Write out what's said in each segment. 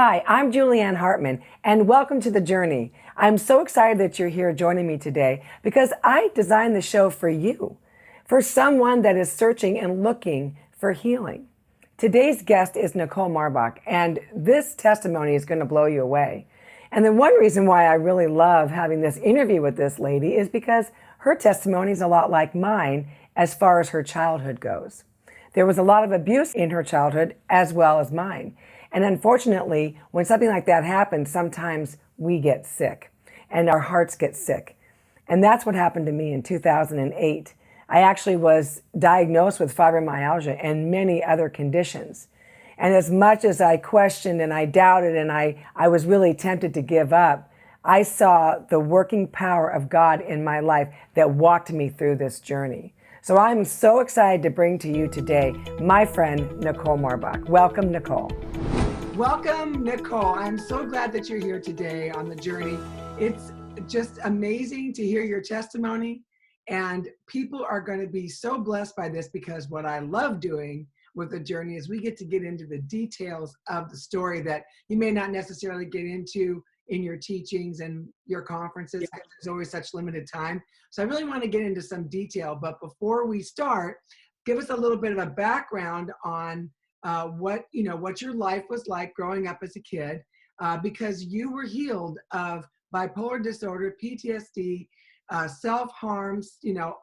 Hi, I'm Julieann Hartman, and welcome to The Journey. I'm so excited that you're here joining me today because I designed the show for you, for someone that is searching and looking for healing. Today's guest is Nichole Marbach, and this testimony is going to blow you away. And the one reason why I really love having this interview with this lady is because her testimony is a lot like mine as far as her childhood goes. There was a lot of abuse in her childhood as well as mine. And unfortunately, when something like that happens, sometimes we get sick and our hearts get sick. And that's what happened to me in 2008. I actually was diagnosed with fibromyalgia and many other conditions. And as much as I questioned and I doubted and I was really tempted to give up, I saw the working power of God in my life that walked me through this journey. So I'm so excited to bring to you today my friend Nichole Marbach. Welcome, Nichole. Welcome, Nichole. I'm so glad that you're here today on The Journey. It's just amazing to hear your testimony, and people are going to be so blessed by this because what I love doing with The Journey is we get to get into the details of the story that you may not necessarily get into in your teachings and your conferences because there's always such limited time. So I really want to get into some detail, but before we start, give us a little bit of a background on what your life was like growing up as a kid, because you were healed of bipolar disorder, PTSD, self-harms,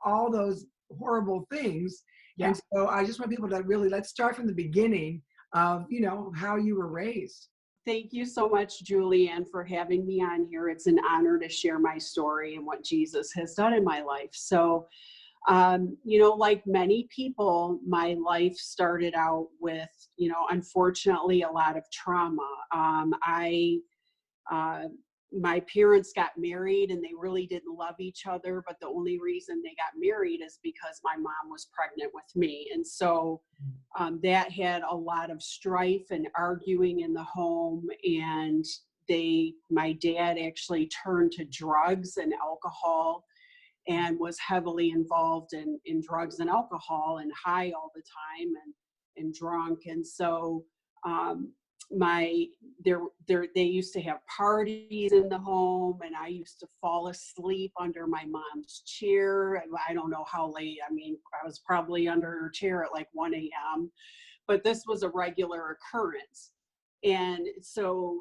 all those horrible things. Yeah. And so I just want people to really, let's start from the beginning of, how you were raised. Thank you so much, Julieann, for having me on here. It's an honor to share my story and what Jesus has done in my life. So, like many people, my life started out with, unfortunately, a lot of trauma. My parents got married and they really didn't love each other, but the only reason they got married is because my mom was pregnant with me. And so that had a lot of strife and arguing in the home. And my dad actually turned to drugs and alcohol and was heavily involved in drugs and alcohol and high all the time and drunk. And so they used to have parties in the home, and I used to fall asleep under my mom's chair. I don't know how late. I mean, I was probably under her chair at like 1 a.m., but this was a regular occurrence. And so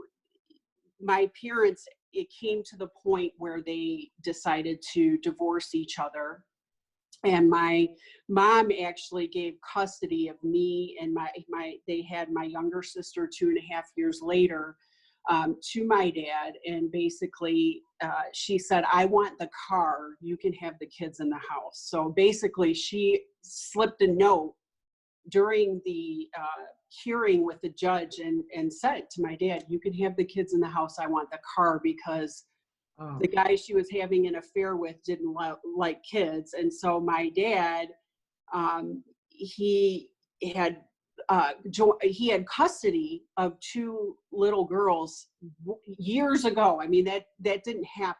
my parents, it came to the point where they decided to divorce each other. And my mom actually gave custody of me and they had my younger sister 2.5 years later to my dad. And basically she said, I want the car, you can have the kids in the house. So basically she slipped a note during the hearing with the judge and said to my dad, you can have the kids in the house, I want the car, because the guy she was having an affair with didn't like kids. And so my dad, he had custody of 2 little girls years ago. I mean, that didn't happen.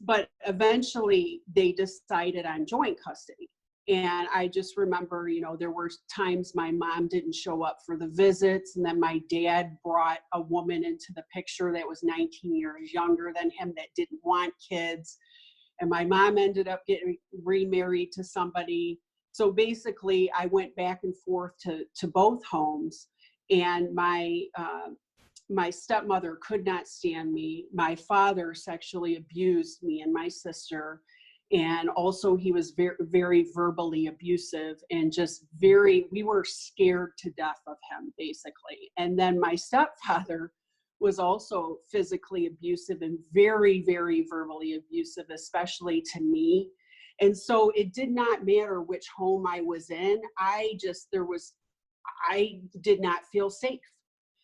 But eventually they decided on joint custody. And I just remember, there were times my mom didn't show up for the visits. And then my dad brought a woman into the picture that was 19 years younger than him that didn't want kids. And my mom ended up getting remarried to somebody. So basically I went back and forth to both homes. And my stepmother could not stand me. My father sexually abused me and my sister. And also he was very, very verbally abusive and just we were scared to death of him, basically. And then my stepfather was also physically abusive and very, very verbally abusive, especially to me. And so it did not matter which home I was in. I did not feel safe.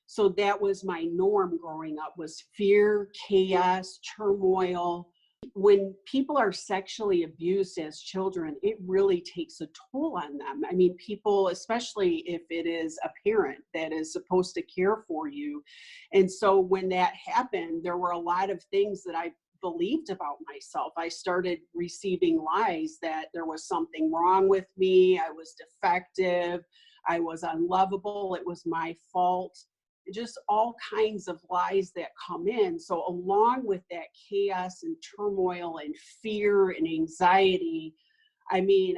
So that was my norm growing up, was fear, chaos, turmoil. When people are sexually abused as children, it really takes a toll on them. I mean, people, especially if it is a parent that is supposed to care for you. And so when that happened, there were a lot of things that I believed about myself. I started receiving lies that there was something wrong with me. I was defective. I was unlovable. It was my fault. just all kinds of lies that come in. So along with that chaos and turmoil and fear and anxiety, I mean,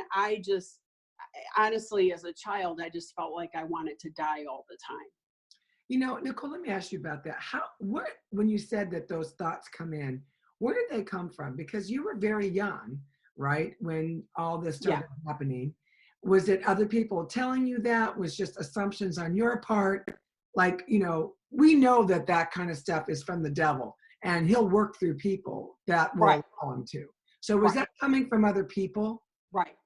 honestly, as a child, I just felt like I wanted to die all the time. You know, Nichole, let me ask you about that. When you said that those thoughts come in, where did they come from? Because you were very young, right? When all this started happening. Was it other people telling you that? Was just assumptions on your part? Like, you know, we know that that kind of stuff is from the devil, and he'll work through people that will allow him to. So was that coming from other people? Right.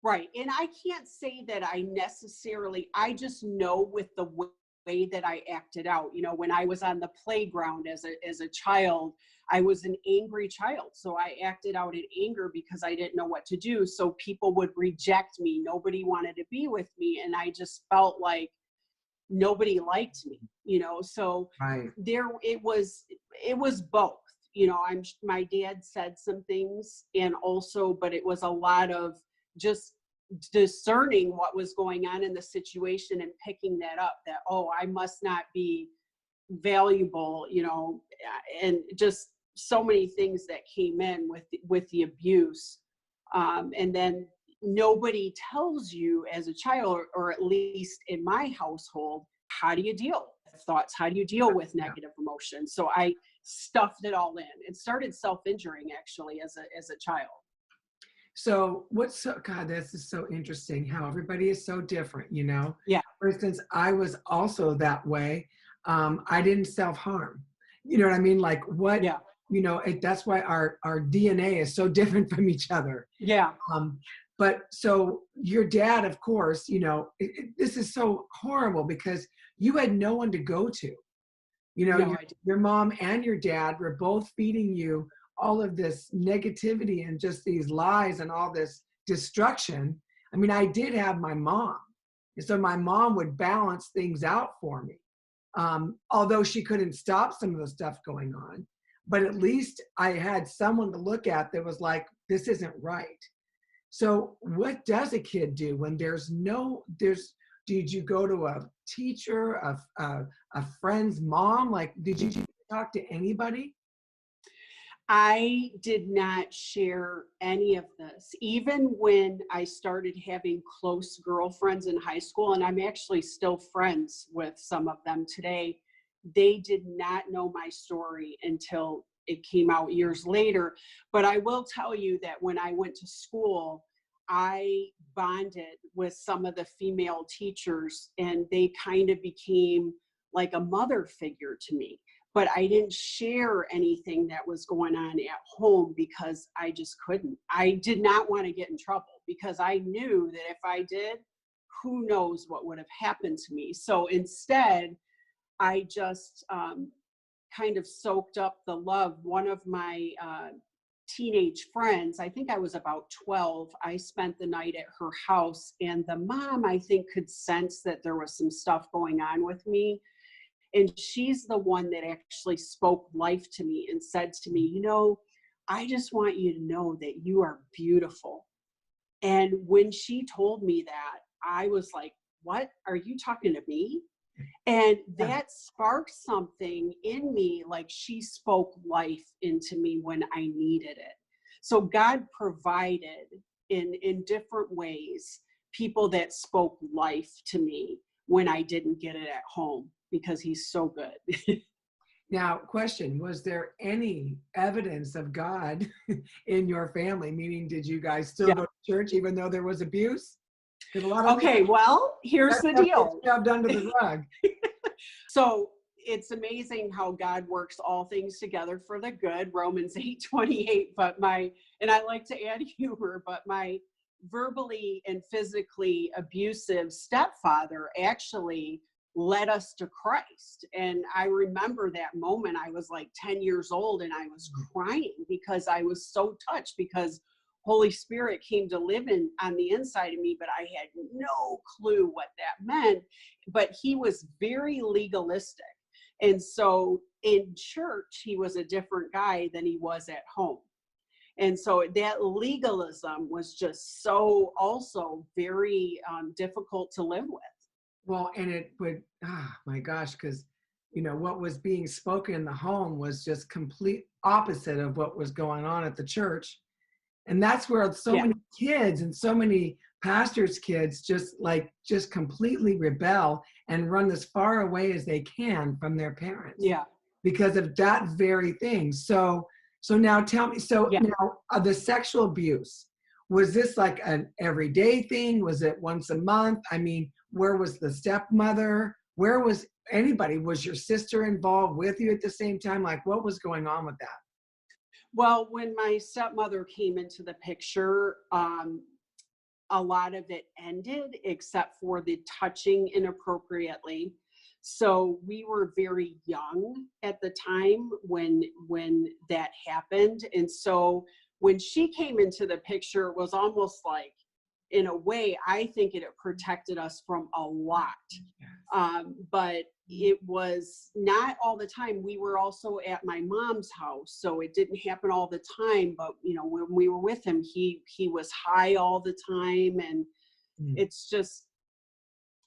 Right. And I can't say that I just know with the way that I acted out. You know, when I was on the playground as a child, I was an angry child. So I acted out in anger because I didn't know what to do. So people would reject me. Nobody wanted to be with me. And I just felt like nobody liked me, you know? So it was both. You know, my dad said some things, and also, but it was a lot of just discerning what was going on in the situation and picking that up, that, oh, I must not be valuable, you know, and just so many things that came in with the abuse. And then nobody tells you as a child, or at least in my household, how do you deal with thoughts? How do you deal with negative emotions? So I stuffed it all in and started self-injuring actually as a child. So God, this is so interesting how everybody is so different, you know? Yeah. For instance, I was also that way. I didn't self-harm. You know what I mean? Like you know, that's why our DNA is so different from each other. Yeah. But so your dad, of course, you know, this is so horrible because you had no one to go to. You know, your mom and your dad were both feeding you all of this negativity and just these lies and all this destruction. I mean, I did have my mom. And so my mom would balance things out for me. Although she couldn't stop some of the stuff going on, but at least I had someone to look at that was like, this isn't right. So what does a kid do when did you go to a teacher, a friend's mom? Like, did you talk to anybody? I did not share any of this. Even when I started having close girlfriends in high school, and I'm actually still friends with some of them today, they did not know my story until it came out years later. But I will tell you that when I went to school, I bonded with some of the female teachers, and they kind of became like a mother figure to me. But I didn't share anything that was going on at home because I just couldn't. I did not want to get in trouble because I knew that if I did, who knows what would have happened to me. So instead, I just kind of soaked up the love. One of my teenage friends, I think I was about 12, I spent the night at her house, and the mom, I think, could sense that there was some stuff going on with me. And she's the one that actually spoke life to me and said to me, you know, I just want you to know that you are beautiful. And when she told me that, I was like, what? Are you talking to me? And that sparked something in me, like she spoke life into me when I needed it. So God provided in different ways people that spoke life to me when I didn't get it at home, because he's so good. Now, question, was there any evidence of God in your family? Meaning, did you guys still go to church even though there was abuse? Okay, well, here's the deal. Shoved under the rug. So it's amazing how God works all things together for the good, Romans 8:28. And I like to add humor, but my verbally and physically abusive stepfather actually led us to Christ. And I remember that moment. I was like 10 years old and I was crying because I was so touched, because Holy Spirit came to live on the inside of me, but I had no clue what that meant. But he was very legalistic. And so in church, he was a different guy than he was at home. And so that legalism was just so also very difficult to live with. Well, and it would, my gosh, because, what was being spoken in the home was just complete opposite of what was going on at the church. And that's where so Yeah. many kids and so many pastors' kids just completely rebel and run as far away as they can from their parents. Yeah. Because of that very thing. So now tell me, now the sexual abuse, was this like an everyday thing? Was it once a month? I mean, where was the stepmother? Where was anybody? Was your sister involved with you at the same time? Like, what was going on with that? Well, when my stepmother came into the picture, a lot of it ended except for the touching inappropriately. So we were very young at the time when that happened. And so when she came into the picture, it was almost like, in a way, I think it protected us from a lot. But it was not all the time. We were also at my mom's house, so it didn't happen all the time. But when we were with him, he was high all the time, and it's just,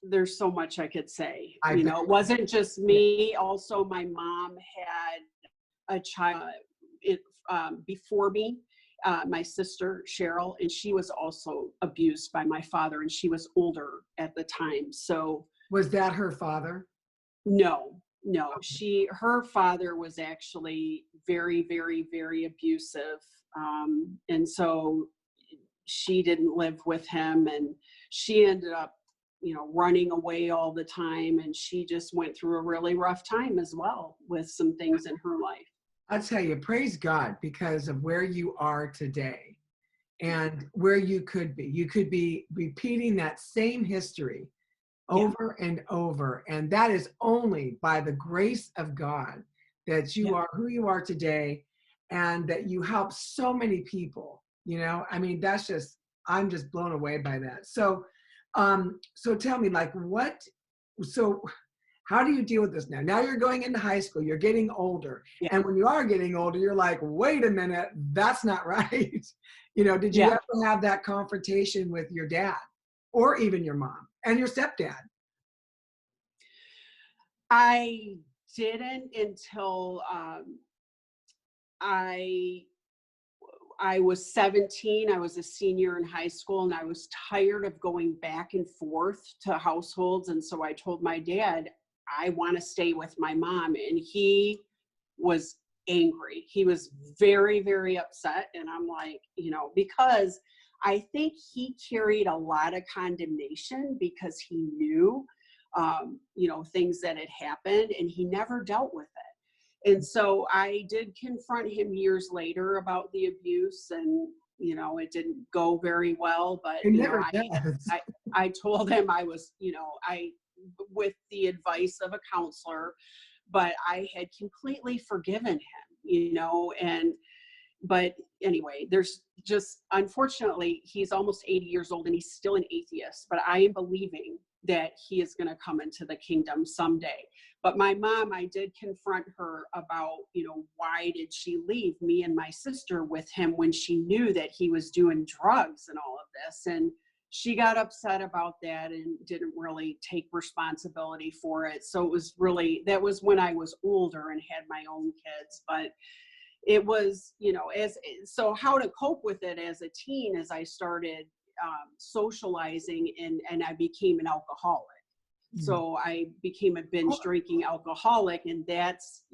there's so much I could say. It wasn't just me. Also, my mom had a child before me, my sister Cheryl, and she was also abused by my father, and she was older at the time. So was that her father? No. Her father was actually very, very, very abusive. And so she didn't live with him, and she ended up, running away all the time. And she just went through a really rough time as well with some things in her life. I'll tell you, praise God, because of where you are today and where you could be. You could be repeating that same history over and over. And that is only by the grace of God that you are who you are today, and that you help so many people. I mean, I'm just blown away by that. So tell me, how do you deal with this now? Now you're going into high school, you're getting older. Yeah. And when you are getting older, you're like, wait a minute, that's not right. Did you ever have that confrontation with your dad or even your mom and your stepdad? I didn't until I was 17. I was a senior in high school, and I was tired of going back and forth to households. And so I told my dad, I want to stay with my mom. And he was angry. He was very, very upset. And I'm like, because I think he carried a lot of condemnation because he knew, things that had happened, and he never dealt with it. And so I did confront him years later about the abuse, and, it didn't go very well, but I told him I was, with the advice of a counselor, but I had completely forgiven him, but anyway, there's just, unfortunately, he's almost 80 years old and he's still an atheist, but I am believing that he is going to come into the kingdom someday. But my mom, I did confront her about, why did she leave me and my sister with him when she knew that he was doing drugs and all of this? And she got upset about that and didn't really take responsibility for it. So that was when I was older and had my own kids. But it was, so how to cope with it as a teen, as I started socializing, and I became an alcoholic. So I became a binge drinking alcoholic, and that's,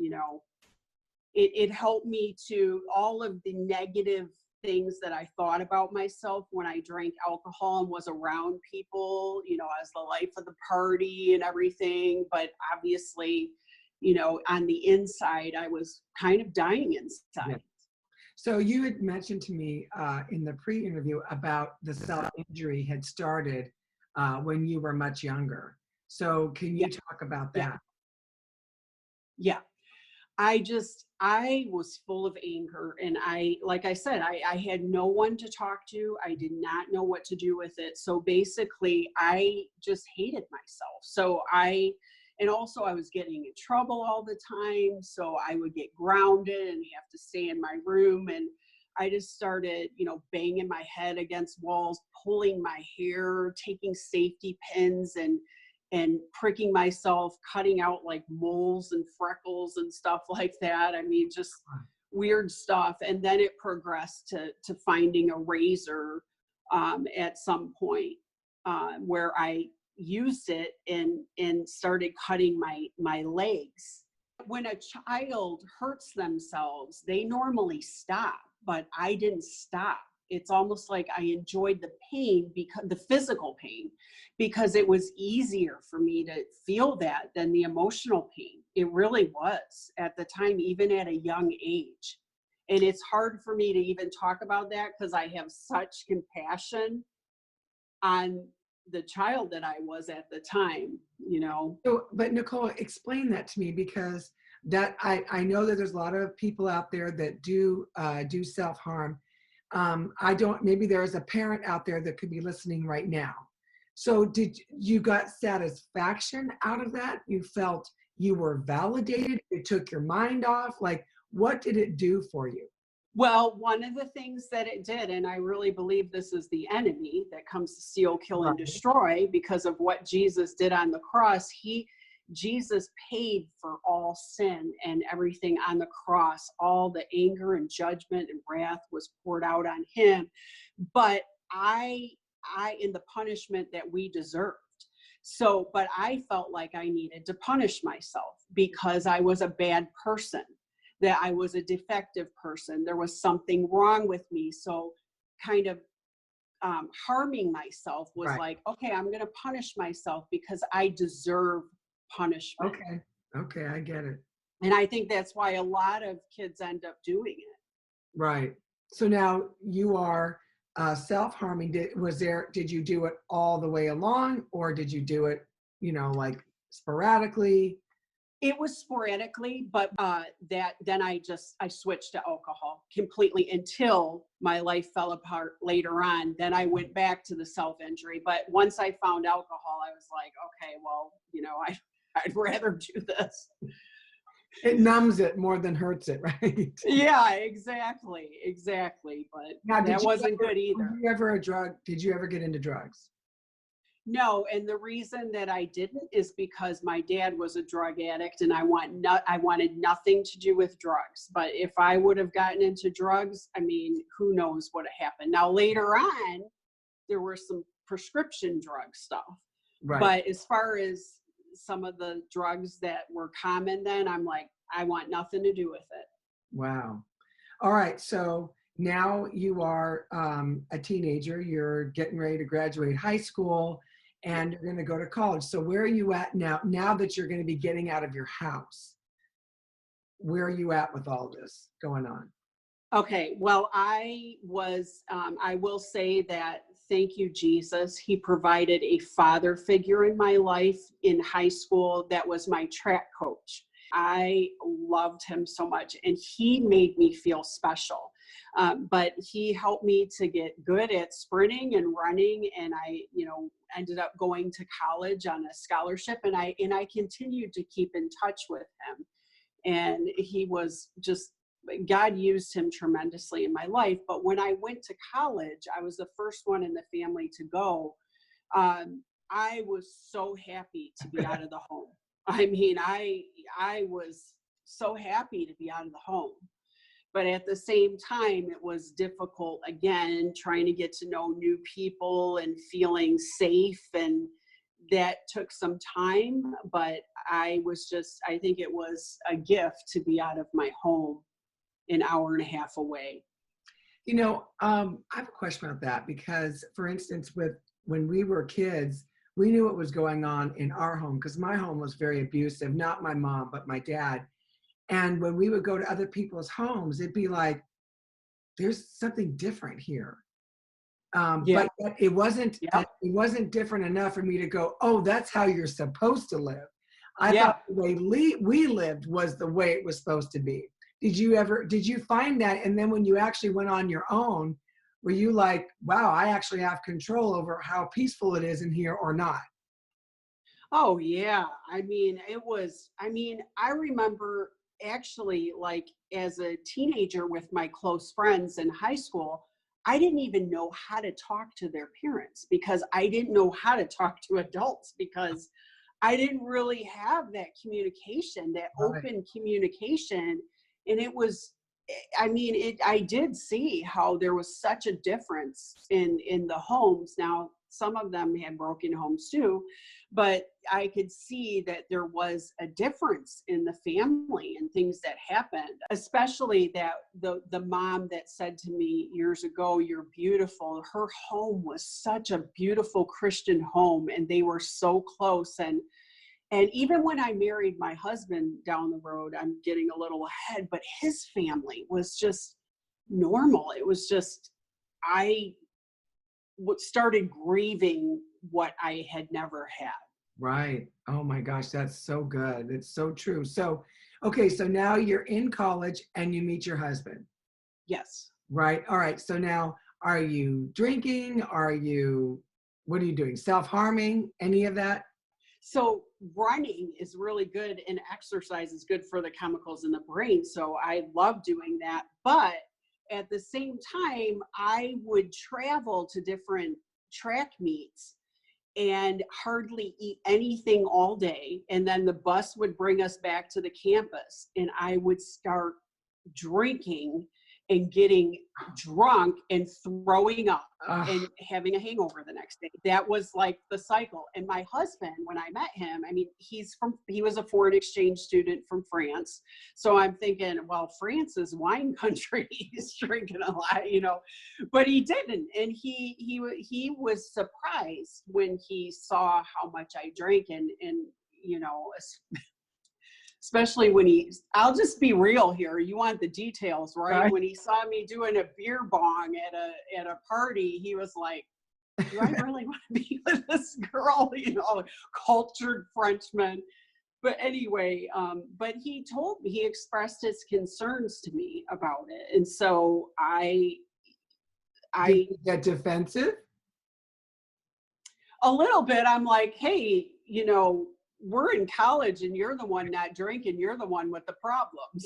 it helped me to all of the negative things that I thought about myself when I drank alcohol and was around people, I was the life of the party and everything. But obviously, on the inside, I was kind of dying inside. Yeah. So you had mentioned to me in the pre-interview about the self-injury had started when you were much younger. So can you talk about that? Yeah. I was full of anger, and like I said, I had no one to talk to. I did not know what to do with it. So basically I just hated myself. And also I was getting in trouble all the time. So I would get grounded and have to stay in my room. And I just started, banging my head against walls, pulling my hair, taking safety pins. And and pricking myself, cutting out like moles and freckles and stuff like that. I mean, just weird stuff. And then it progressed to finding a razor at some point where I used it and started cutting my legs. When a child hurts themselves, they normally stop, but I didn't stop. It's almost like I enjoyed the pain, because the physical pain, because it was easier for me to feel that than the emotional pain. It really was at the time, even at a young age. And it's hard for me to even talk about that because I have such compassion on the child that I was at the time, you know. So, but Nichole, explain that to me, because that I know that there's a lot of people out there that do self-harm. Maybe there's a parent out there that could be listening right now. So did you got satisfaction out of that? You felt you were validated? It took your mind off? Like, what did it do for you? Well, one of the things that it did, and I really believe this is the enemy that comes to steal, kill, and destroy, because of what Jesus did on the cross. Jesus paid for all sin and everything on the cross. All the anger and judgment and wrath was poured out on him. But I in the punishment that we deserved. So, but I felt like I needed to punish myself because I was a bad person, that I was a defective person. There was something wrong with me. So kind of harming myself was like, okay, I'm going to punish myself because I deserve punishment. Okay, I get it. And I think that's why a lot of kids end up doing it. Right. So now you are self-harming. Did you do it all the way along, or did you do it, like sporadically? It was sporadically, but then I switched to alcohol completely until my life fell apart later on. Then I went back to the self-injury. But once I found alcohol, I was like, okay, well, I'd rather do this. It numbs it more than hurts it, right? Yeah, exactly. But now, that wasn't good either. Did you ever get into drugs? No, and the reason that I didn't is because my dad was a drug addict, and I wanted nothing to do with drugs. But if I would have gotten into drugs, I mean, who knows what had happened. Now, later on, there were some prescription drug stuff. Right. But as far as some of the drugs that were common then, I'm like, I want nothing to do with it. Wow. All right. So now you are a teenager. You're getting ready to graduate high school, and you're going to go to college. So where are you at now that you're going to be getting out of your house? Where are you at with all this going on? Okay. Well, I will say that, thank you, Jesus. He provided a father figure in my life in high school that was my track coach. I loved him so much, and he made me feel special. But he helped me to get good at sprinting and running, and I, ended up going to college on a scholarship, and I continued to keep in touch with him. And he was just, God used him tremendously in my life. But when I went to college, I was the first one in the family to go. I was so happy to be out of the home. I mean, I was so happy to be out of the home. But at the same time, it was difficult, again, trying to get to know new people and feeling safe. And that took some time. But I think it was a gift to be out of my home an hour and a half away. I have a question about that, because, for instance, when we were kids, we knew what was going on in our home, because my home was very abusive, not my mom, but my dad. And when we would go to other people's homes, it'd be like, there's something different here. But it wasn't different enough for me to go, oh, that's how you're supposed to live. I thought the way we lived was the way it was supposed to be. Did you find that? And then when you actually went on your own, were you like, wow, I actually have control over how peaceful it is in here or not? Oh, yeah. I remember actually, like, as a teenager with my close friends in high school, I didn't even know how to talk to their parents, because I didn't know how to talk to adults, because I didn't really have that communication, that open communication. And it was, I mean, I did see how there was such a difference in the homes. Now, some of them had broken homes too, but I could see that there was a difference in the family and things that happened, especially that the mom that said to me years ago, "You're beautiful." Her home was such a beautiful Christian home, and they were so close. And even when I married my husband down the road, I'm getting a little ahead, but his family was just normal. It was just, I started grieving what I had never had. Right. Oh my gosh, that's so good. It's so true. So, okay, so now you're in college and you meet your husband. Yes. Right. All right. So now, are you drinking? What are you doing? Self-harming? Any of that? So running is really good, and exercise is good for the chemicals in the brain. So I love doing that. But at the same time, I would travel to different track meets and hardly eat anything all day. And then the bus would bring us back to the campus, and I would start drinking and getting drunk and throwing up and having a hangover the next day. That was like the cycle. And my husband, when I met him, I mean, he was a foreign exchange student from France. So I'm thinking, well, France is wine country. He's drinking a lot, you know, but he didn't. And he was surprised when he saw how much I drank, and you know, especially when I'll just be real here. You want the details, right? When he saw me doing a beer bong at a party, he was like, do I really want to be with this girl? You know, cultured Frenchman. But anyway, but he expressed his concerns to me about it. And so I Did you get defensive? A little bit. I'm like, hey, you know, we're in college and you're the one not drinking. You're the one with the problems.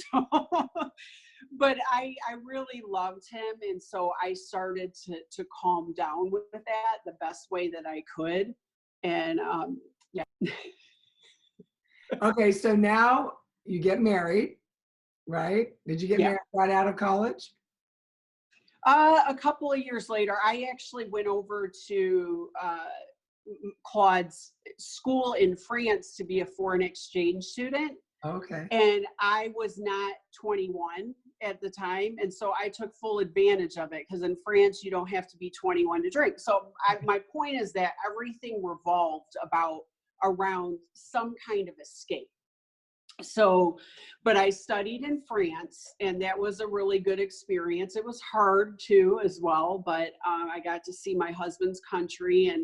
But I really loved him. And so I started to calm down with that the best way that I could. And yeah. Okay, so now you get married, right? Did you get married right out of college? A couple of years later, I actually went over to Claude's school in France to be a foreign exchange student. Okay. And I was not 21 at the time. And so I took full advantage of it, because in France, you don't have to be 21 to drink. So my point is that everything revolved around some kind of escape. So, but I studied in France, and that was a really good experience. It was hard too, as well, but I got to see my husband's country,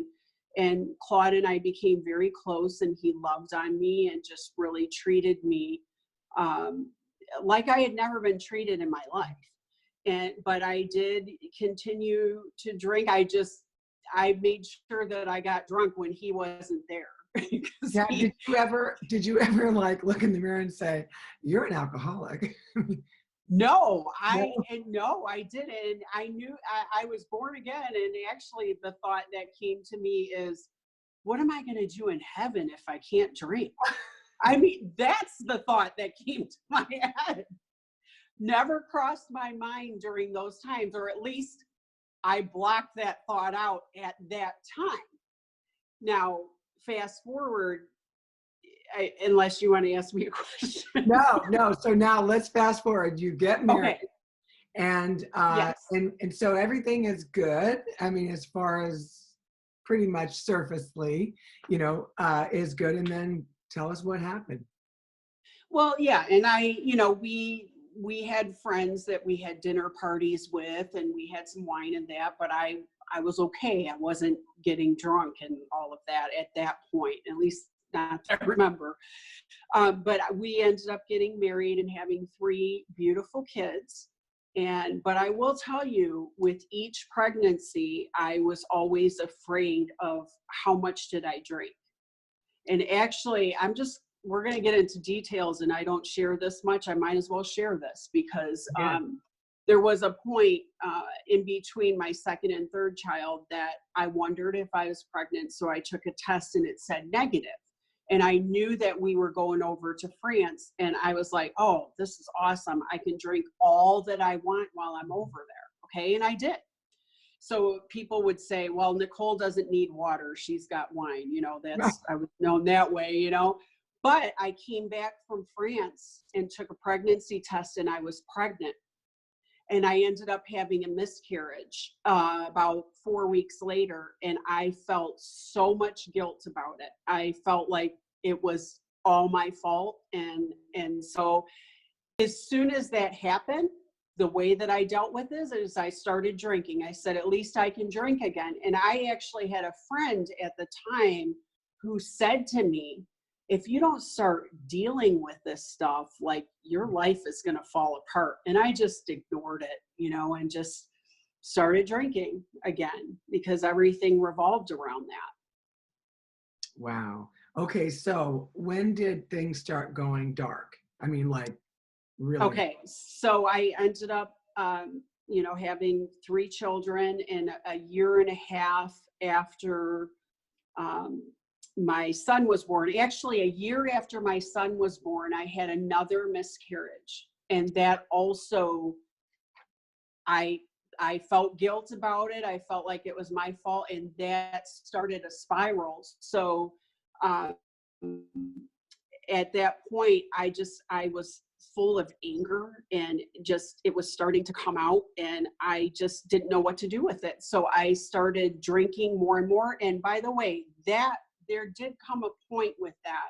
and Claude and I became very close, and he loved on me and just really treated me like I had never been treated in my life. But I did continue to drink. I made sure that I got drunk when he wasn't there. Yeah, did you ever like look in the mirror and say, you're an alcoholic? No, I didn't. I knew I was born again. And actually the thought that came to me is, what am I going to do in heaven if I can't drink? I mean, that's the thought that came to my head. Never crossed my mind during those times, or at least I blocked that thought out at that time. Now, fast forward, unless you want to ask me a question. No. So now let's fast forward. You get married. Okay. And yes. and so everything is good. I mean, as far as pretty much surfacely, you know, is good. And then tell us what happened. Well, yeah. And we had friends that we had dinner parties with, and we had some wine and that, but I was okay. I wasn't getting drunk and all of that at that point, at least not that I remember. But we ended up getting married and having 3 beautiful kids. But I will tell you, with each pregnancy, I was always afraid of how much did I drink. And actually, we're going to get into details, and I don't share this much. I might as well share this because there was a point in between my second and third child that I wondered if I was pregnant. So I took a test and it said negative. And I knew that we were going over to France, and I was like, oh, this is awesome. I can drink all that I want while I'm over there. Okay. And I did. So people would say, well, Nichole doesn't need water. She's got wine. I was known that way, But I came back from France and took a pregnancy test, and I was pregnant. And I ended up having a miscarriage about 4 weeks later. And I felt so much guilt about it. I felt like it was all my fault. And so as soon as that happened, the way that I dealt with this is I started drinking. I said, at least I can drink again. And I actually had a friend at the time who said to me, if you don't start dealing with this stuff, like your life is going to fall apart. And I just ignored it, and just started drinking again because everything revolved around that. Wow. Okay. So when did things start going dark? I mean, like really? Okay. So I ended up, having 3 children, and a year and a half after, my son was born. Actually, a year after my son was born, I had another miscarriage. And that also, I felt guilt about it. I felt like it was my fault, and that started a spiral. So at that point, I was full of anger, and just, it was starting to come out, and I just didn't know what to do with it. So I started drinking more and more. And by the way, there did come a point with that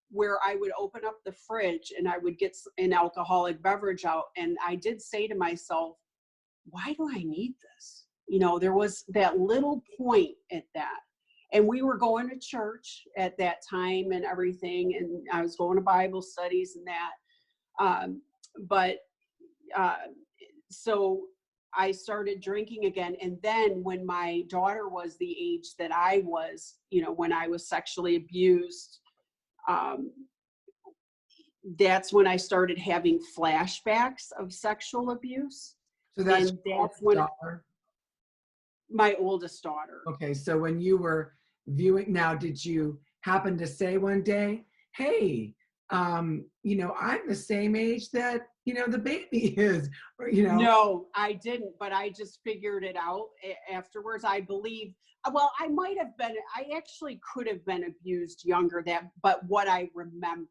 where I would open up the fridge and I would get an alcoholic beverage out. And I did say to myself, why do I need this? There was that little point at that. And we were going to church at that time and everything. And I was going to Bible studies and that. So I started drinking again. And then when my daughter was the age that I was, when I was sexually abused, that's when I started having flashbacks of sexual abuse. So that's when daughter? My oldest daughter. Okay. So when you were viewing, now, did you happen to say one day, hey, I'm the same age that, the baby is, or, No, I didn't, but I just figured it out afterwards. I believe, well, I actually could have been abused younger but what I remembered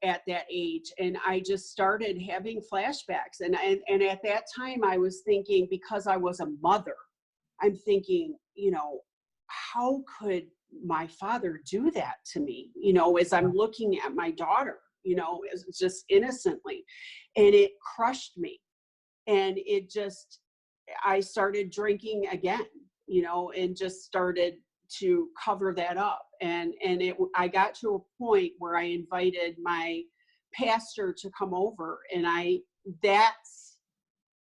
at that age. And I just started having flashbacks. And at that time I was thinking, because I was a mother, I'm thinking, how could my father do that to me? As I'm looking at my daughter, it's just innocently, and it crushed me. And I started drinking again, and just started to cover that up. And I got to a point where I invited my pastor to come over, and that's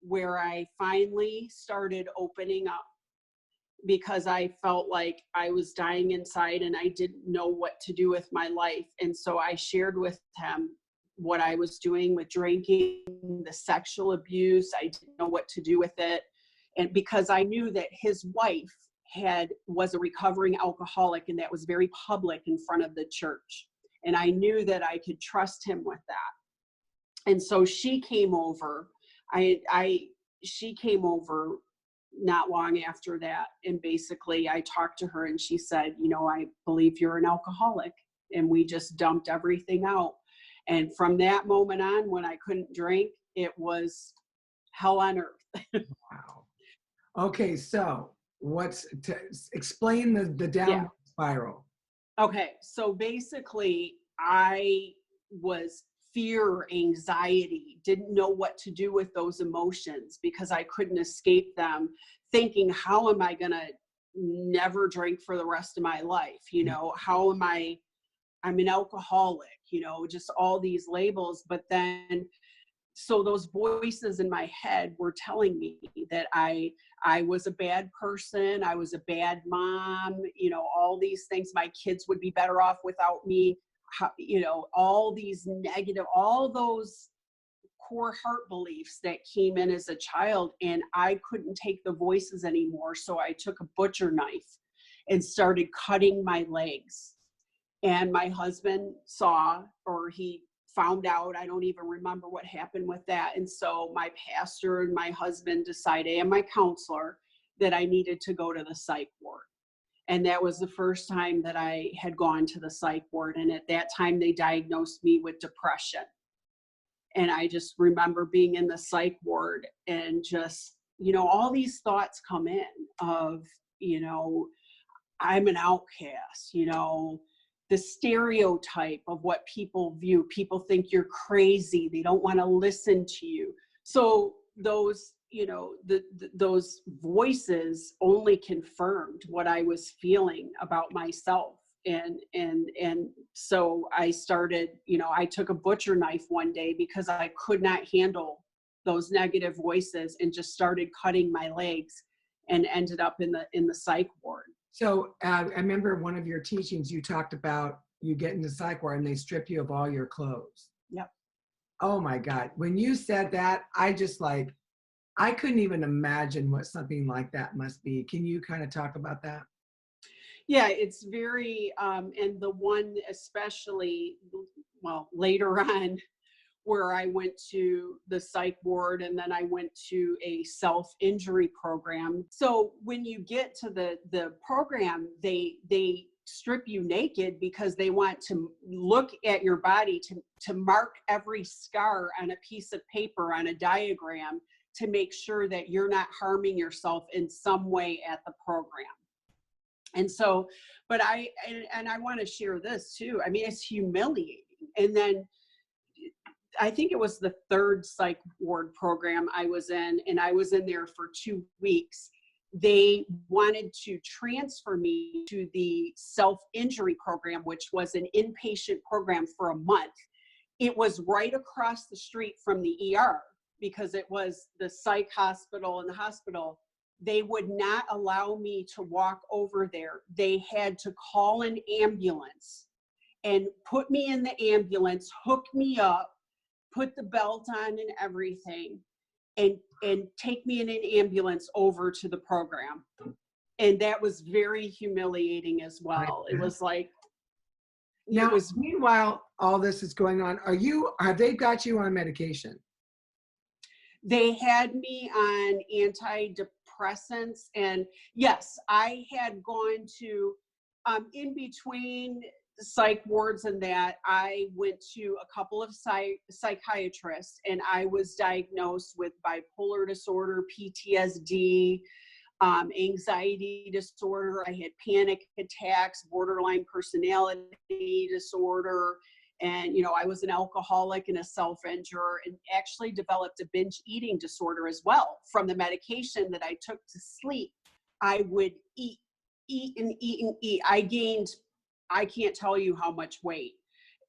where I finally started opening up, because I felt like I was dying inside and I didn't know what to do with my life. And so I shared with him what I was doing with drinking, the sexual abuse. I didn't know what to do with it. And because I knew that his wife was a recovering alcoholic, and that was very public in front of the church. And I knew that I could trust him with that. And so she came over. She came over not long after that. And basically I talked to her, and she said, I believe you're an alcoholic. And we just dumped everything out. And from that moment on, when I couldn't drink, it was hell on earth. Wow. Okay. So explain the downward spiral. Okay. So basically I was fear, anxiety, didn't know what to do with those emotions because I couldn't escape them, thinking, how am I going to never drink for the rest of my life? How am I'm an alcoholic, just all these labels. But then, so those voices in my head were telling me that I was a bad person. I was a bad mom, all these things. My kids would be better off without me. All these negative, all those core heart beliefs that came in as a child, and I couldn't take the voices anymore. So I took a butcher knife and started cutting my legs. And my husband saw, or he found out, I don't even remember what happened with that. And so my pastor and my husband decided, and my counselor, that I needed to go to the psych ward. And that was the first time that I had gone to the psych ward. And at that time, they diagnosed me with depression. And I just remember being in the psych ward and just, all these thoughts come in of, I'm an outcast, the stereotype of what people view. People think you're crazy. They don't want to listen to you. So those, those voices only confirmed what I was feeling about myself. And so I started, I took a butcher knife one day because I could not handle those negative voices, and just started cutting my legs, and ended up in the psych ward. So I remember one of your teachings, you talked about you get in the psych ward and they strip you of all your clothes. Yep. Oh my God. When you said that, I couldn't even imagine what something like that must be. Can you kind of talk about that? Yeah, it's very, and the one especially, later on, where I went to the psych ward, and then I went to a self-injury program. So when you get to the program, they strip you naked because they want to look at your body to mark every scar on a piece of paper, on a diagram, to make sure that you're not harming yourself in some way at the program. And so, but I want to share this too. I mean, it's humiliating. And then I think it was the third psych ward program I was in, and I was in there for 2 weeks. They wanted to transfer me to the self-injury program, which was an inpatient program for a month. It was right across the street from the ER, because it was the psych hospital and the hospital. They would not allow me to walk over there. They had to call an ambulance and put me in the ambulance, hook me up, put the belt on and everything, and take me in an ambulance over to the program. And that was very humiliating as well. It was like, now, meanwhile, all this is going on. Have they got you on medication? They had me on antidepressants, and yes, I had gone to, in between psych wards and that, I went to a couple of psychiatrists, and I was diagnosed with bipolar disorder, PTSD, anxiety disorder. I had panic attacks, borderline personality disorder. And, I was an alcoholic and a self-injurer, and actually developed a binge eating disorder as well from the medication that I took to sleep. I would eat and eat and eat. I gained, I can't tell you how much weight.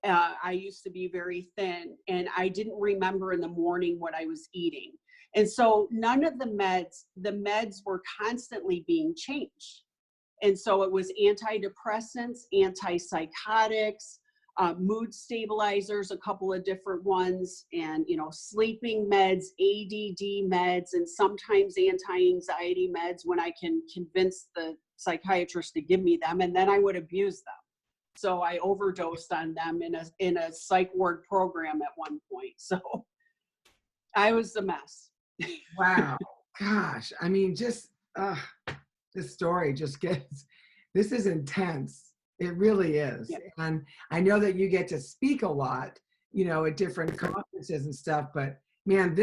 I used to be very thin, and I didn't remember in the morning what I was eating. And so none of the meds were constantly being changed. And so it was antidepressants, antipsychotics, mood stabilizers, a couple of different ones, and, sleeping meds, ADD meds, and sometimes anti-anxiety meds when I can convince the psychiatrist to give me them, and then I would abuse them. So I overdosed on them in a psych ward program at one point. So I was a mess. Wow. Gosh. I mean, just this story just this is intense. It really is. Yeah. And I know that you get to speak a lot, at different conferences and stuff, but man,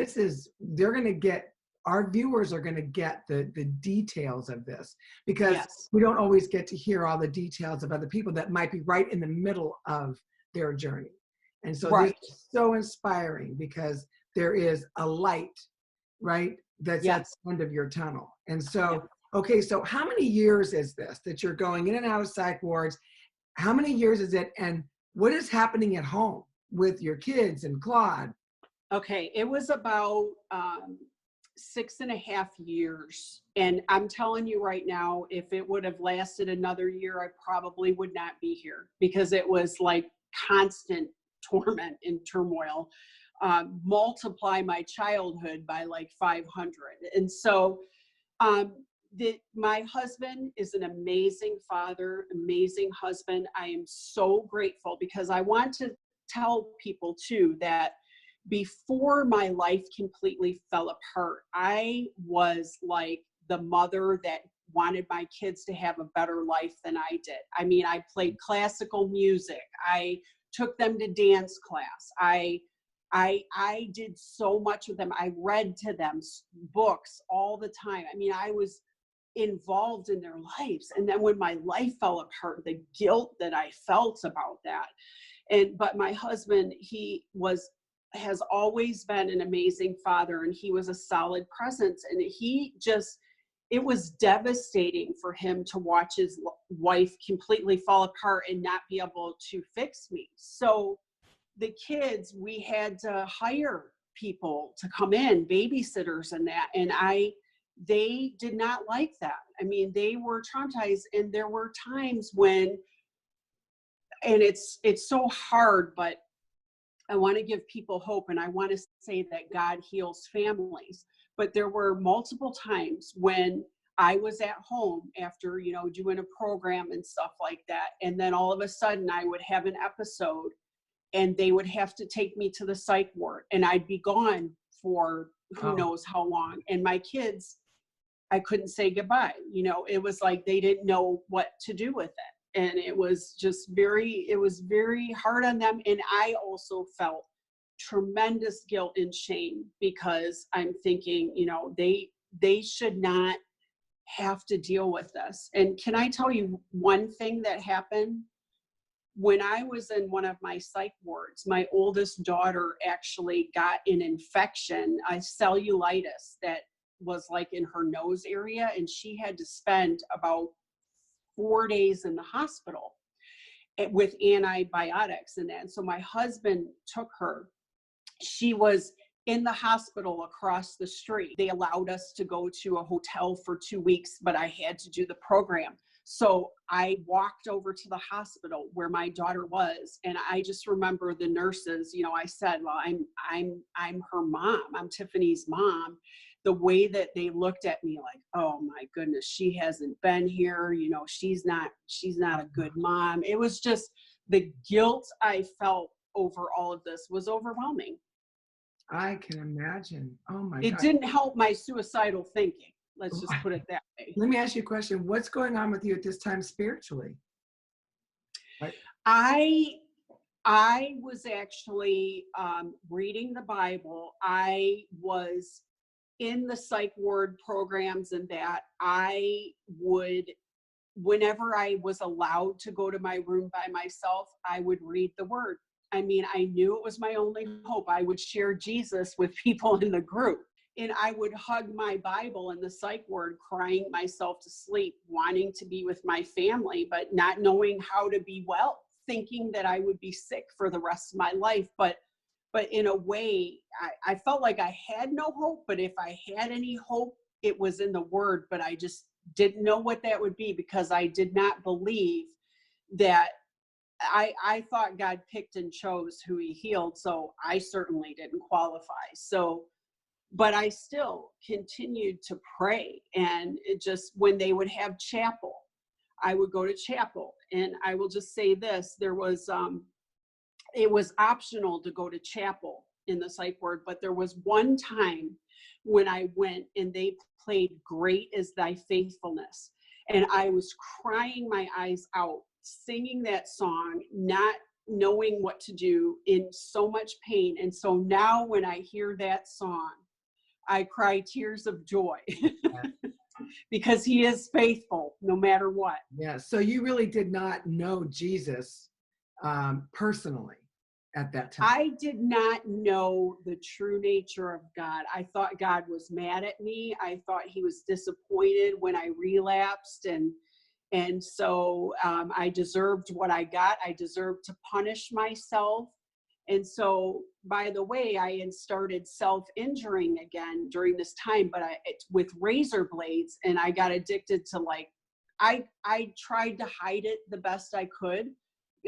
our viewers are going to get the details of this, because we don't always get to hear all the details of other people that might be right in the middle of their journey. And so this is so inspiring, because there is a light, right? That's at the end of your tunnel. And so, okay, so how many years is this that you're going in and out of psych wards? How many years is it? And what is happening at home with your kids and Claude? Okay, it was about 6.5 years. And I'm telling you right now, if it would have lasted another year, I probably would not be here, because it was like constant torment and turmoil. Multiply my childhood by like 500. And so my husband is an amazing father, amazing husband. I am so grateful, because I want to tell people too that before my life completely fell apart, I was like the mother that wanted my kids to have a better life than I did. I mean, I played classical music. I took them to dance class. I did so much with them. I read to them books all the time. I mean, I was involved in their lives. And then when my life fell apart, the guilt that I felt about that. But my husband, has always been an amazing father, and he was a solid presence. And it was devastating for him to watch his wife completely fall apart and not be able to fix me. So the kids, we had to hire people to come in, babysitters and that. And they did not like that. I mean, they were traumatized. And there were times when, and it's so hard, but I want to give people hope, and I want to say that God heals families. But there were multiple times when I was at home after, doing a program and stuff like that. And then all of a sudden I would have an episode, and they would have to take me to the psych ward, and I'd be gone for who knows how long. And my kids, I couldn't say goodbye. It was like they didn't know what to do with it. And it was very hard on them. And I also felt tremendous guilt and shame, because I'm thinking, they should not have to deal with this. And can I tell you one thing that happened? When I was in one of my psych wards, my oldest daughter actually got an infection, a cellulitis that was like in her nose area. And she had to spend about 4 days in the hospital with antibiotics and that. And so my husband took her. She was in the hospital across the street. They allowed us to go to a hotel for 2 weeks, but I had to do the program. So I walked over to the hospital where my daughter was. And I just remember the nurses, I said, well, I'm her mom. I'm Tiffany's mom. The way that they looked at me like, oh my goodness, she hasn't been here. She's not a good mom. It was just the guilt I felt over all of this was overwhelming. I can imagine. Oh my God. It didn't help my suicidal thinking. Let's just put it that way. Let me ask you a question. What's going on with you at this time spiritually? Right. I was actually reading the Bible. I was in the psych ward programs, and that I would, whenever I was allowed to go to my room by myself, I would read the word. I mean, I knew it was my only hope. I would share Jesus with people in the group. And I would hug my Bible in the psych ward, crying myself to sleep, wanting to be with my family, but not knowing how to be well, thinking that I would be sick for the rest of my life. But in a way, I felt like I had no hope. But if I had any hope, it was in the word. But I just didn't know what that would be, because I did not believe that. I thought God picked and chose who he healed. So I certainly didn't qualify. So, but I still continued to pray. And it just, when they would have chapel, I would go to chapel. And I will just say this, there was, it was optional to go to chapel in the psych ward, but there was one time when I went and they played Great Is Thy Faithfulness. And I was crying my eyes out, singing that song, not knowing what to do, in so much pain. And so now when I hear that song, I cry tears of joy because he is faithful no matter what. Yeah. So you really did not know Jesus personally at that time. I did not know the true nature of God. I thought God was mad at me. I thought he was disappointed when I relapsed. And so I deserved what I got. I deserved to punish myself. And so, by the way, I had started self-injuring again during this time, but with razor blades, and I got addicted to I tried to hide it the best I could,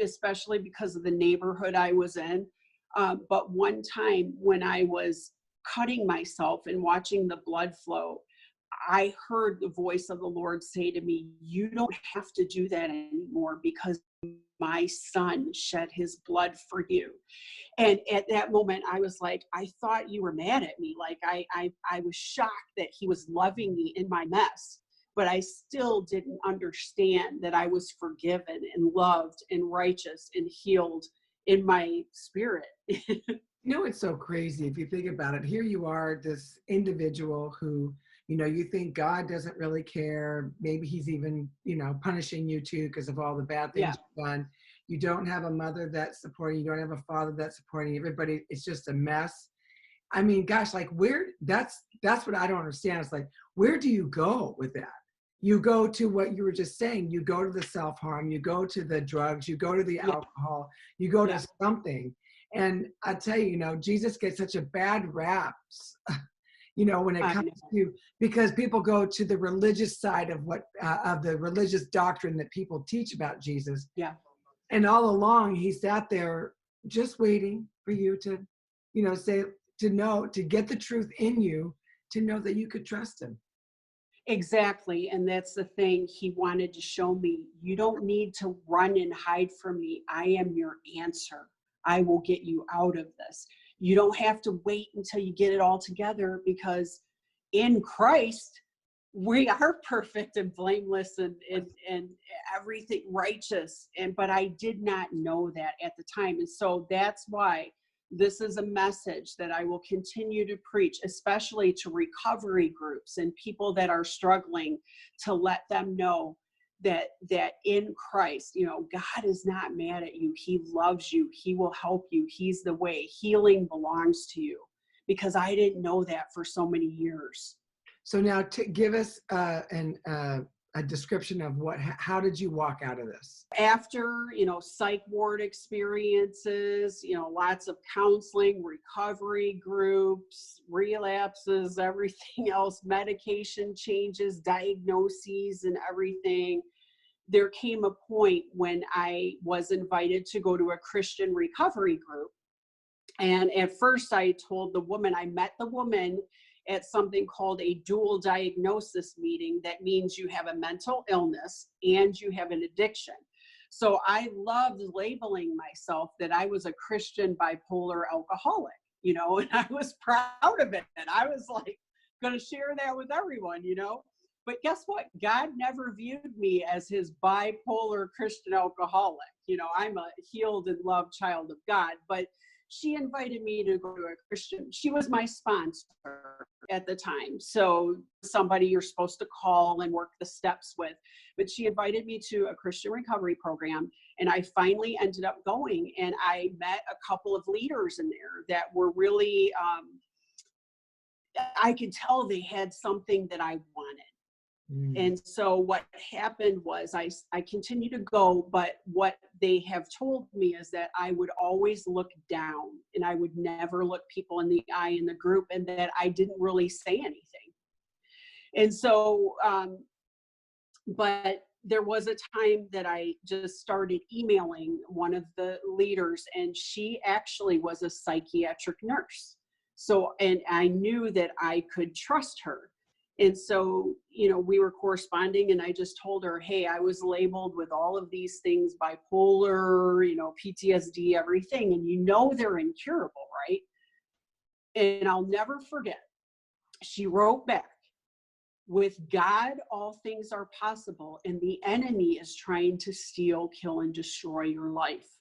especially because of the neighborhood I was in. But one time when I was cutting myself and watching the blood flow, I heard the voice of the Lord say to me, you don't have to do that anymore because my son shed his blood for you. And at that moment, I was like, I thought you were mad at me. Like I was shocked that he was loving me in my mess, but I still didn't understand that I was forgiven and loved and righteous and healed in my spirit. You know, it's so crazy if you think about it. Here you are, this individual who, you know, you think God doesn't really care. Maybe he's even, you know, punishing you too because of all the bad things you've done. You don't have a mother that's supporting you. You don't have a father that's supporting everybody. It's just a mess. I mean, gosh, like that's what I don't understand. It's like, where do you go with that? You go to what you were just saying. You go to the self-harm. You go to the drugs. You go to the alcohol. You go to something. And I tell you, you know, Jesus gets such a bad rap, you know, when it comes to, because people go to the religious side of what, of the religious doctrine that people teach about Jesus. Yeah. And all along, he sat there just waiting for you to, you know, say, to know, to get the truth in you, to know that you could trust him. Exactly. And that's the thing. He wanted to show me, you don't need to run and hide from me. I am your answer. I will get you out of this. You don't have to wait until you get it all together, because in Christ, we are perfect and blameless and everything righteous. But I did not know that at the time. And so that's why this is a message that I will continue to preach, especially to recovery groups and people that are struggling, to let them know that in Christ, you know, God is not mad at you. He loves you. He will help you. He's the way. Healing belongs to you, because I didn't know that for so many years. So now give us a description of how did you walk out of this? After, you know, psych ward experiences, you know, lots of counseling, recovery groups, relapses, everything else, medication changes, diagnoses and everything, there came a point when I was invited to go to a Christian recovery group. And at first I told the woman, I met the woman at something called a dual diagnosis meeting. That means you have a mental illness and you have an addiction. So I loved labeling myself that I was a Christian bipolar alcoholic, you know, and I was proud of it. And I was like, going to share that with everyone, you know. But guess what? God never viewed me as his bipolar Christian alcoholic. You know, I'm a healed and loved child of God. But she invited me to go to a Christian. She was my sponsor at the time. So somebody you're supposed to call and work the steps with. But she invited me to a Christian recovery program. And I finally ended up going. And I met a couple of leaders in there that were really, I could tell they had something that I wanted. And so what happened was I continued to go, but what they have told me is that I would always look down and I would never look people in the eye in the group, and that I didn't really say anything. And so, but there was a time that I just started emailing one of the leaders, and she actually was a psychiatric nurse. So, and I knew that I could trust her. And so, you know, we were corresponding, and I just told her, hey, I was labeled with all of these things, bipolar, you know, PTSD, everything. And you know, they're incurable, right? And I'll never forget, she wrote back, with God, all things are possible, and the enemy is trying to steal, kill, and destroy your life.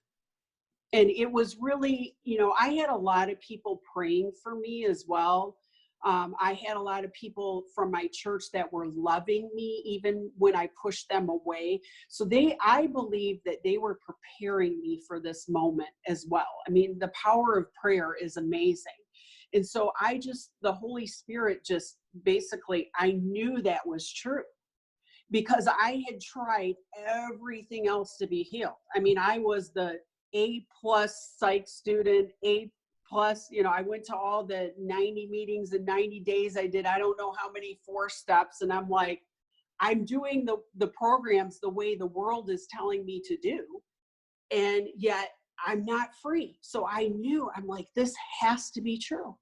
And it was really, you know, I had a lot of people praying for me as well. I had a lot of people from my church that were loving me even when I pushed them away. So I believe that they were preparing me for this moment as well. I mean, the power of prayer is amazing. And so the Holy Spirit just basically, I knew that was true, because I had tried everything else to be healed. I mean, I was the A+ psych student, A+, you know, I went to all the 90 meetings in 90 days. I did, I don't know how many 4 steps. And I'm like, I'm doing the programs the way the world is telling me to do. And yet I'm not free. So I knew, I'm like, this has to be true.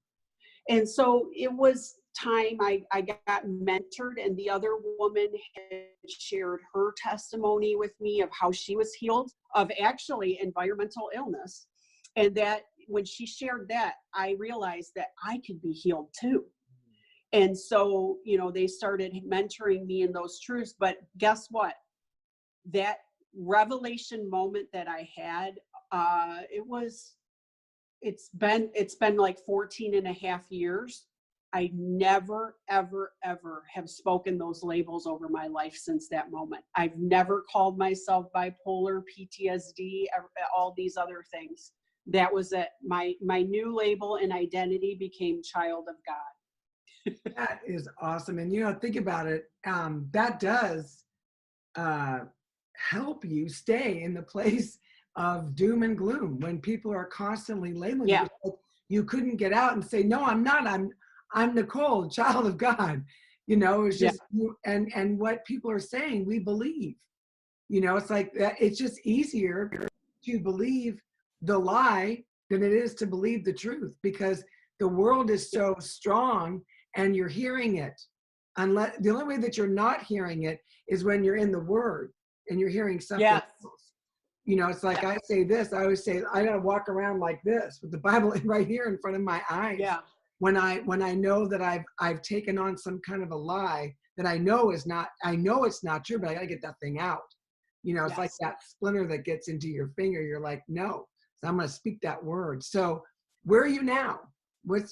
And so it was time I got mentored, and the other woman had shared her testimony with me of how she was healed of actually environmental illness. And that when she shared that, I realized that I could be healed too. And so, you know, they started mentoring me in those truths. But guess what? That revelation moment that I had, it's been like 14 and a half years. I never, ever, ever have spoken those labels over my life since that moment. I've never called myself bipolar, PTSD, all these other things. That was it. My new label and identity became child of God. That is awesome. And, you know, think about it. That does help you stay in the place of doom and gloom when people are constantly labeling Yeah. you. You couldn't get out and say, no, I'm not. I'm Nichole, child of God. You know, it's just you, and what people are saying, we believe. You know, it's like that. It's just easier to believe the lie than it is to believe the truth, because the world is so strong and you're hearing it. Unless the only way that you're not hearing it is when you're in the Word and you're hearing something else. You know, it's like I say this. I always say I gotta walk around like this with the Bible right here in front of my eyes. Yeah. When I know that I've taken on some kind of a lie that I know is not. I know it's not true, but I gotta get that thing out. You know, it's like that splinter that gets into your finger. You're like, no. So I'm gonna speak that word. So where are you now? Where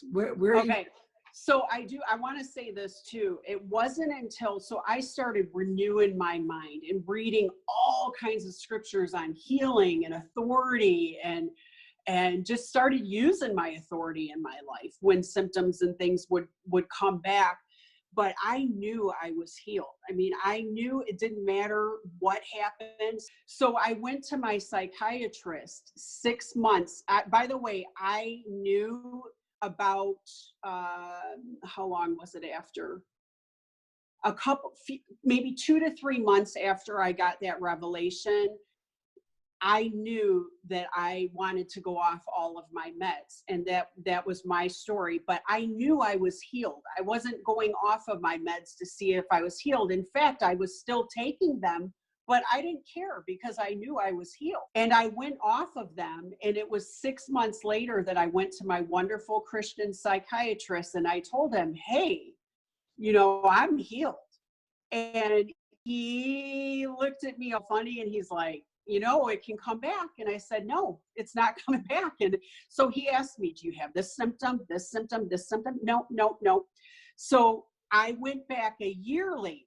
are you? So I want to say this too. It wasn't until, so I started renewing my mind and reading all kinds of scriptures on healing and authority, and just started using my authority in my life when symptoms and things would come back. But I knew I was healed. I mean, I knew it didn't matter what happened. So I went to my psychiatrist 6 months. By the way, I knew about, how long was it after? Maybe 2 to 3 months after I got that revelation, I knew that I wanted to go off all of my meds, and that was my story. But I knew I was healed. I wasn't going off of my meds to see if I was healed. In fact, I was still taking them, but I didn't care because I knew I was healed. And I went off of them, and it was 6 months later that I went to my wonderful Christian psychiatrist, and I told him, hey, you know, I'm healed. And he looked at me all funny, and he's like, you know, it can come back. And I said, no, it's not coming back. And so he asked me, do you have this symptom, this symptom, this symptom? No. So I went back a year later.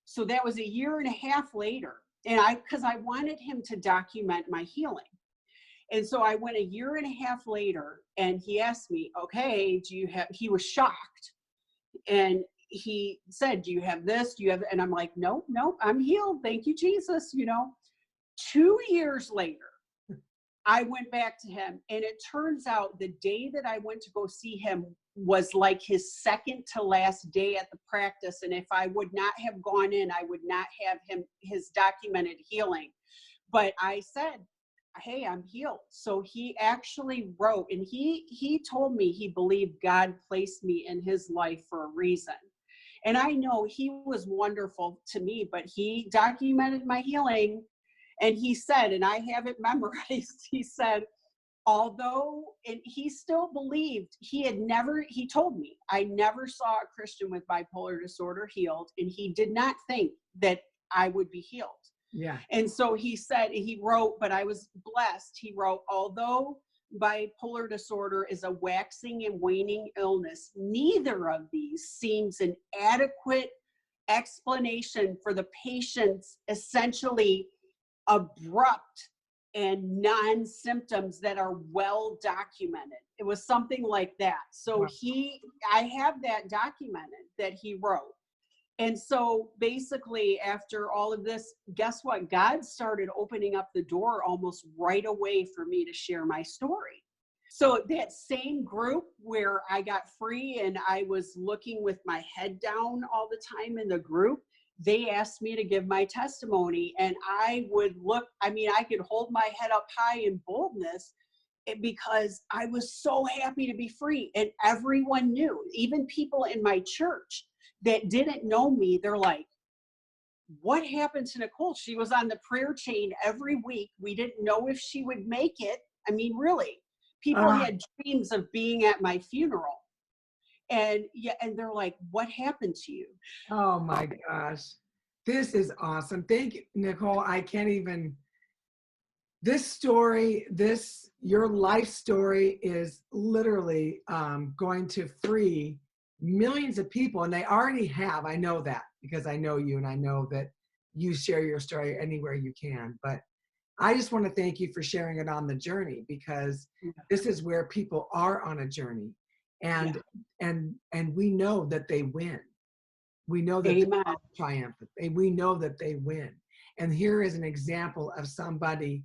So that was a year and a half later. And because I wanted him to document my healing. And so I went a year and a half later, and he asked me, okay, he was shocked. And he said, do you have this? Do you have, and I'm like, no, I'm healed. Thank you, Jesus. You know, 2 years later, I went back to him, and it turns out the day that I went to go see him was like his second to last day at the practice. And if I would not have gone in, I would not have his documented healing. But I said, hey, I'm healed. So he actually wrote, and he told me he believed God placed me in his life for a reason. And I know he was wonderful to me, but he documented my healing. And he said, and I have it memorized, he said, although, and he still believed, he told me, I never saw a Christian with bipolar disorder healed, and he did not think that I would be healed. Yeah. And so he said, he wrote, but I was blessed. He wrote, although bipolar disorder is a waxing and waning illness, neither of these seems an adequate explanation for the patient's essentially abrupt and non-symptoms that are well documented. It was something like that. So I have that documented that he wrote. And so basically after all of this, guess what? God started opening up the door almost right away for me to share my story. So that same group where I got free and I was looking with my head down all the time in the group, they asked me to give my testimony, and I would look, I mean, I could hold my head up high in boldness, because I was so happy to be free. And everyone knew, even people in my church that didn't know me, they're like, what happened to Nichole? She was on the prayer chain every week. We didn't know if she would make it. I mean, really, people had dreams of being at my funeral. And yeah, and they're like, what happened to you? Oh my gosh. This is awesome. Thank you, Nichole. I can't even, this story, your life story is literally going to free millions of people, and they already have. I know that because I know you, and I know that you share your story anywhere you can. But I just want to thank you for sharing it on the journey, because this is where people are on a journey, and we know that they win. We know that they're triumphant. We know that they win. And here is an example of somebody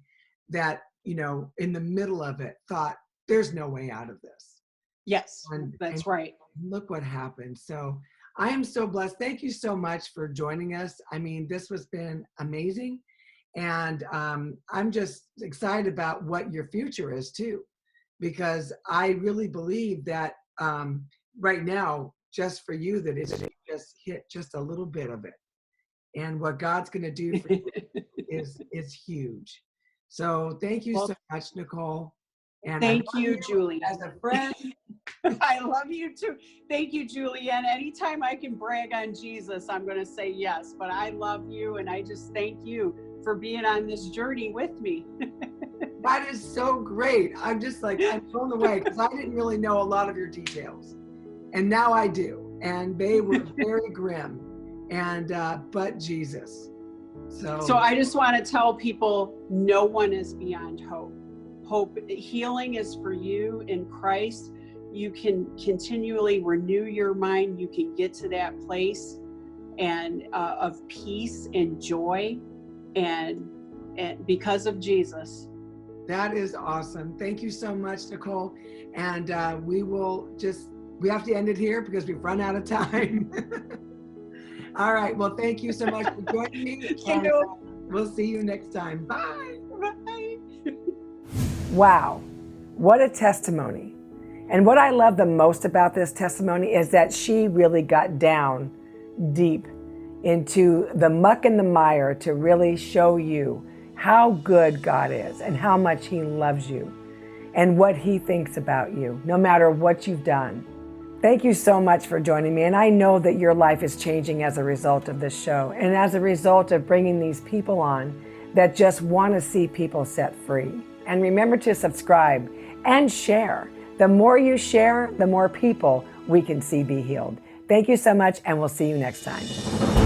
that, you know, in the middle of it thought, there's no way out of this. Yes, that's right. Look what happened. So I am so blessed. Thank you so much for joining us. I mean, this has been amazing. And I'm just excited about what your future is too, because I really believe that right now, just for you, that it's just hit just a little bit of it. And what God's going to do for you is huge. So thank you so much, Nichole. And thank you, Julie. As a friend. I love you too. Thank you, Julieann. Anytime I can brag on Jesus, I'm going to say yes. But I love you, and I just thank you for being on this journey with me. That is so great. I'm just like, I'm blown away, because I didn't really know a lot of your details. And now I do. And they were very grim. And, but Jesus. So I just want to tell people, no one is beyond hope. Hope, healing is for you in Christ. You can continually renew your mind. You can get to that place and of peace and joy, and because of Jesus. That is awesome. Thank you so much, Nichole. And we have to end it here because we've run out of time. All right. Well, thank you so much for joining me. And, we'll see you next time. Bye. Bye. Wow. What a testimony. And what I love the most about this testimony is that she really got down deep into the muck and the mire to really show you how good God is and how much He loves you and what He thinks about you, no matter what you've done. Thank you so much for joining me. And I know that your life is changing as a result of this show and as a result of bringing these people on that just want to see people set free. And remember to subscribe and share. The more you share, the more people we can see be healed. Thank you so much, and we'll see you next time.